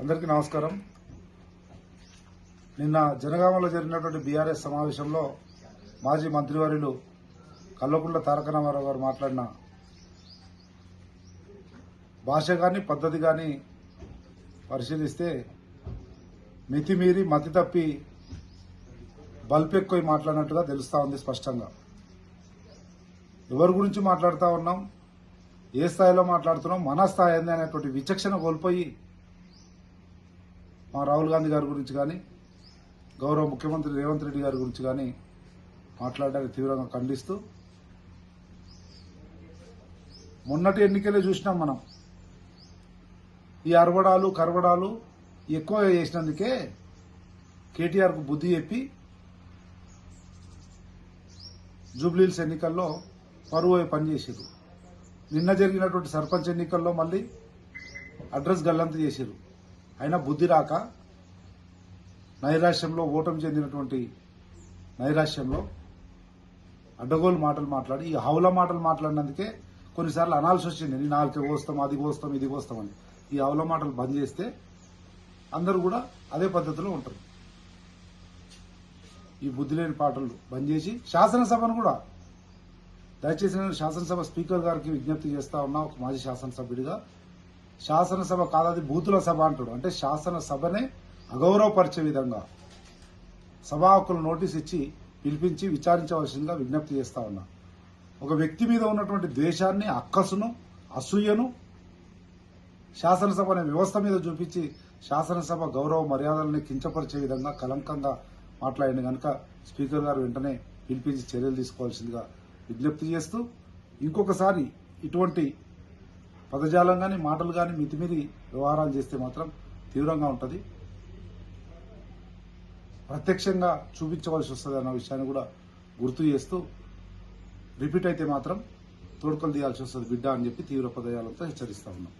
అందరికీ నమస్కారం. నిన్న జనగామలో జరిగినటువంటి బీఆర్ఎస్ సమావేశంలో మాజీ మంత్రివర్యులు కల్వకుంట్ల తారక రామారావు గారు మాట్లాడిన భాష కానీ పద్ధతి కానీ పరిశీలిస్తే మితిమీరి మతి తప్పి బల్పెక్కువ మాట్లాడినట్టుగా తెలుస్తా ఉంది స్పష్టంగా. ఎవరి గురించి మాట్లాడుతూ ఉన్నాం, ఏ స్థాయిలో మాట్లాడుతున్నాం, మన స్థాయి ఏంది అనేటువంటి విచక్షణ కోల్పోయి మా రాహుల్ గాంధీ గారి గురించి కానీ గౌరవ ముఖ్యమంత్రి రేవంత్ రెడ్డి గారి గురించి కానీ మాట్లాడడానికి తీవ్రంగా ఖండిస్తూ, మొన్నటి ఎన్నికలే చూసినాం మనం. ఈ అరవడాలు కరవడాలు ఎక్కువ చేసినందుకే కేటీఆర్కు బుద్ధి చెప్పి జూబ్లీహిల్స్ ఎన్నికల్లో పరువు పనిచేసారు. నిన్న జరిగినటువంటి సర్పంచ్ ఎన్నికల్లో మళ్ళీ అడ్రస్ గల్లంతు చేశారు. అయినా బుద్ధి రాక నైరాశ్యంలో ఓటమి చెందినటువంటి నైరాశ్యంలో అడ్డగోలు మాటలు మాట్లాడి ఈ హౌల మాటలు మాట్లాడినందుకే కొన్నిసార్లు అనాల్సి వచ్చింది. నేను నాలుగు కోస్తాం, అది కోస్తాం, ఇది కోస్తామని. ఈ హౌల మాటలు బంద్ చేస్తే అందరూ కూడా అదే పద్ధతిలో ఉంటారు. ఈ బుద్ధి లేని పాటలు బంద్ చేసి శాసనసభను కూడా దయచేసి నేను శాసనసభ స్పీకర్ గారికి విజ్ఞప్తి చేస్తా ఉన్నా, ఒక మాజీ శాసనసభ్యుడిగా. శాసనసభ కాదది బూతుల సభ అంటాడు. అంటే శాసనసభనే అగౌరవపరిచే విధంగా సభా హక్కులు నోటీస్ ఇచ్చి పిలిపించి విచారించవలసిందిగా విజ్ఞప్తి చేస్తా ఉన్నా. ఒక వ్యక్తి మీద ఉన్నటువంటి ద్వేషాన్ని, అక్కసును, అసూయను శాసనసభ అనే వ్యవస్థ మీద చూపించి శాసనసభ గౌరవ మర్యాదల్ని కించపరిచే విధంగా కలంకంగా మాట్లాడిన కనుక స్పీకర్ గారు వెంటనే పిలిపించి చర్యలు తీసుకోవాల్సిందిగా విజ్ఞప్తి చేస్తూ, ఇంకొకసారి ఇటువంటి పదజాలం కానీ మాటలు కానీ మితిమీరి వ్యవహారాలు చేస్తే మాత్రం తీవ్రంగా ఉంటుంది. ప్రత్యక్షంగా చూపించవలసి వస్తుంది అన్న విషయాన్ని కూడా గుర్తు చేస్తూ, రిపీట్ అయితే మాత్రం తోడుకలు తీయాల్సి వస్తుంది బిడ్డ అని చెప్పి తీవ్ర పదజాలంతో హెచ్చరిస్తా ఉన్నాం.